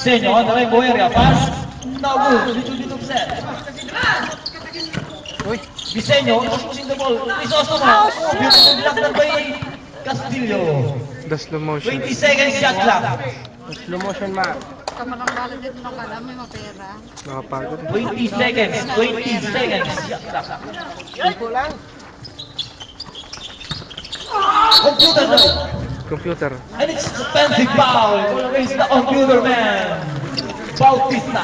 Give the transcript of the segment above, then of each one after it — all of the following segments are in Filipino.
Bisenyo on the rainbow area. Pass. No good. Little set. Bisenyo shooting the ball. Crisostomo. Beautiful block done by Castillo. The slow motion. 20 seconds shot clock. Slow motion, ma. 20 seconds. 20 seconds shot clock. Iko lang. Computer no. Computer. And it's offensive foul. Goal against the computer man. Bautista.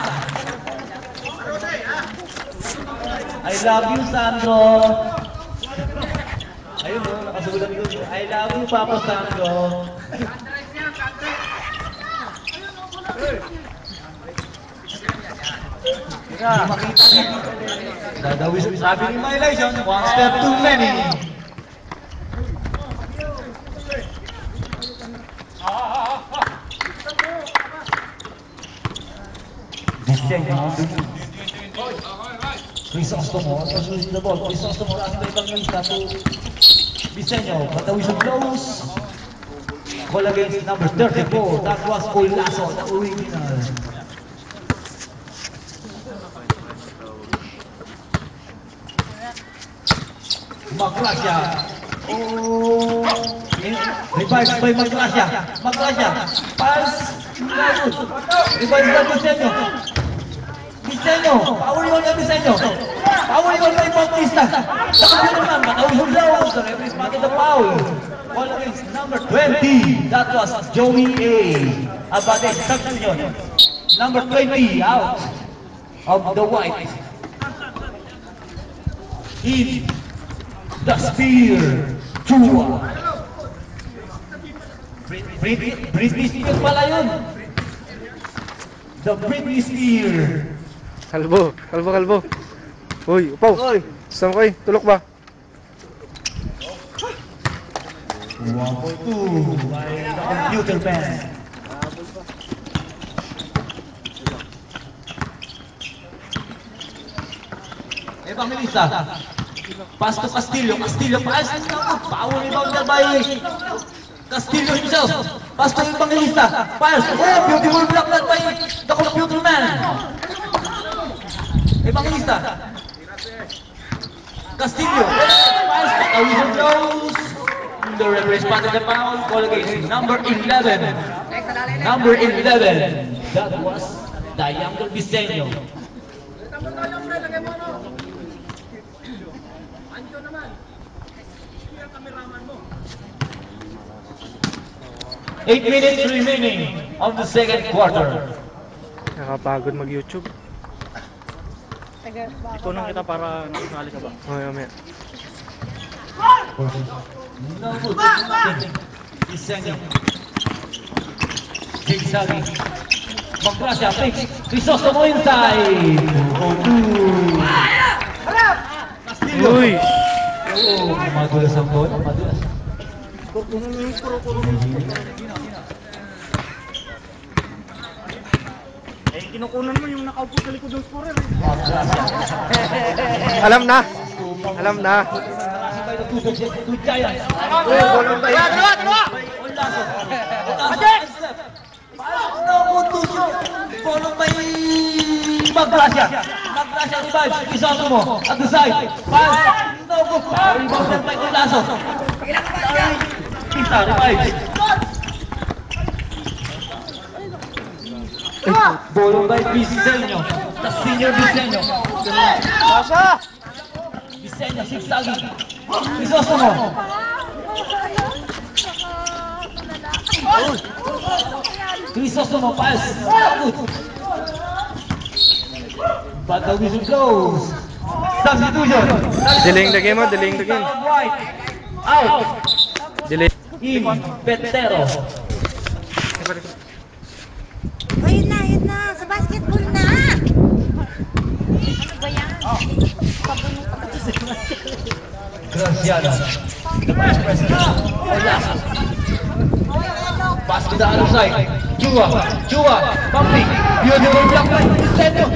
I love you, Sandro. Ayun o, nakasulat ko. I love you, Papa Sandro. Dadawis sabi ni Mylon, one step too many. Bisenyo on the move. Crisostomo losing the ball. Crisostomo last by Bangista to Bisenyo, but the whistle blows. Goal against number 34. That was Olaso, the original. Maglasya. Oh, revives by Maglasya. Maglasya. Pass. Revives by Bisenyo. Bisenyo. Power yun yung Bisenyo. Power yun by Bautista. Saka yun naman. Matawis yung blows. The referee spotted the foul. Ball against number 20. That was Joey A. Abate, saktan yun. Number 20 out of the white. In the spear. Chua. Britney Spears pala yun. The Britney Spears. Kalbo. Uy, upaw. Saan ko tulok ba? 1.2 by the computer man. Evangelista. Pass to Castillo. Castillo pass. Power rebound by Castillo himself. Pass to Evangelista. Pass. Oh, beautiful block that by the computer man. Evangelista. Castillo. Pass. A whistle blows. The referee spotted the foul. Call against number 11. Number 11. That was the younger Bisenyo. 8 minutes remaining of the second quarter. Nakapagod mag-YouTube. Itunong kita para nakasali ka ba? Okay, mamaya. No good. Bisenyo. Zigzaggy. Maglasya, fix. Crisostomo inside. Castillo. Uy! Oh, madulas ang goal. Madulas. Kinukunan mo yung nakaupo sa likod ng scorer. Alam na! Alam na! Bolong may Maglasya. Maglasya revives. Crisostomo at the side. Pass. No good. Rebound by Olaso. Pisa revives. Bolong by Bisenyo. The senior Bisenyo. Sasha! Bisenyo, zigzagging. Crisostomo. Crisostomo pass. Good. But the whistle blows. Substitution. Delaying the game, delaying the game. White. Out. Delay. In Petero. Ayun na. Sa basketball na. Ano ba yan? Pabunong ka kasi sa basketball. Graciano. The vice president. Olaso. Pass to the other side. Chua. Pumping. Beautiful block by Bisenyo.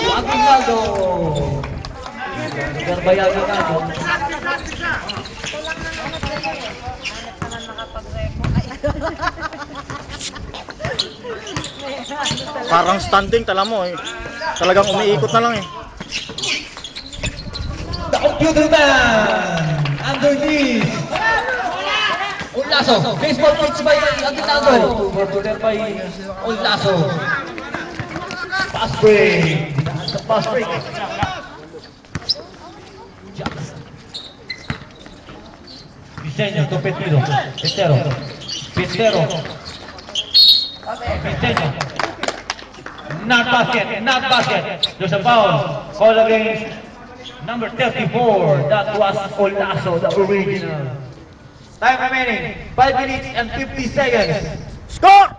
Aguinaldo. Garbay Aguinaldo. Hanap ka na nakapag-record. Parang standing, tala mo eh. Talagang umiikot na lang eh. The computer man! Underneath! Olaso! Baseball pitch by Aguinaldo! Overturned by Olaso. Pass break! The pass break! Diseño, Topetino, Pistero, Pistero, Diseño, not basket, there's a foul, call against number 34, that was Olaso, the original. Time remaining, 5 minutes and 50 seconds. Score!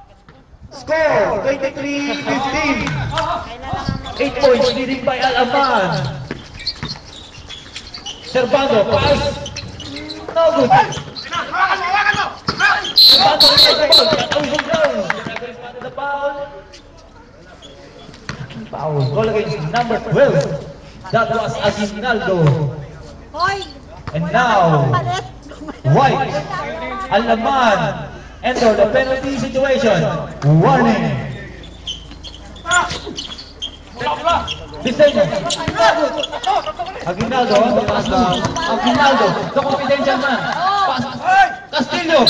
Score, 23-15. 8 points leading by Alaman. Servando, pass. No good. Servando gets the ball. Got Ocean Brown. The foul. Foul. Goal against number 12. That was Aguinaldo. Hoy! And now, White, Alaman, enter the penalty situation. Warning. Diseño. Aguinaldo on the pass down. Aguinaldo, the confidential man. Pass. Castillo.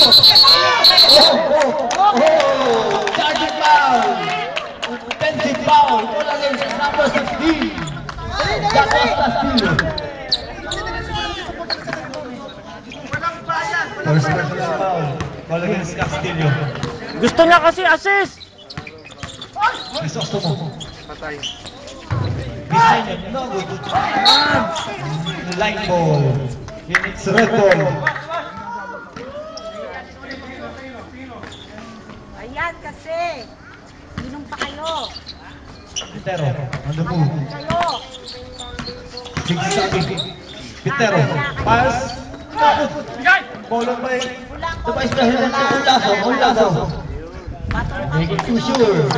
Oh. Charging foul. Offensive foul. Goal against number 16. That was Castillo. First personal foul. Goal against Castillo. Gusto niya kasi assist! Crisostomo. Patay. Diseño, no good. Line ball. It's red ball. Ayan kasi. Minum pa kayo. Pitero, on the move. Kayo. Zigzagging. Pitero, pass. Followed by the Vice President of Olaso. Make it too sure.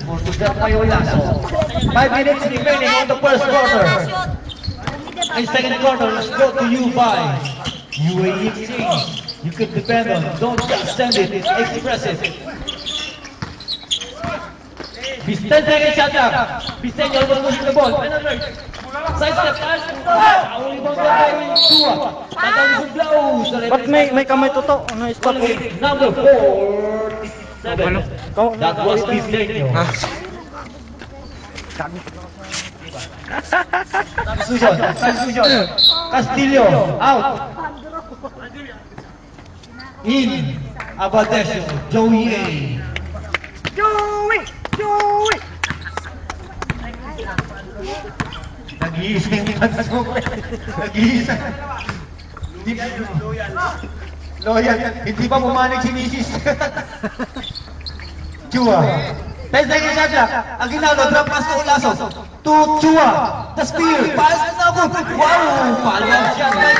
For to drop by Olaso. 5 minutes remaining on the first quarter. In second quarter, let's go to you by UAE Exchange. You can depend on. Don't just send it, express it. 10 seconds shot clock. Bisenyo will push the ball. Penalty. Side step pass. Only ball by Tua. Tatawin sa blows. Ba't may kamay toto? Ano stop? Number 47. That was Bisenyo. Substitution. Castillo out. In. Abadesio. Joey A. Joey! Nag-iisa yung kanso. Nag-iisa. Loyal. Hindi pa pumanig si Mrs. Chua. 10 seconds shot clock. Aguinaldo, drop pass to Olaso. To Chua. The spear. Pass na good. Wow! Palwag shot by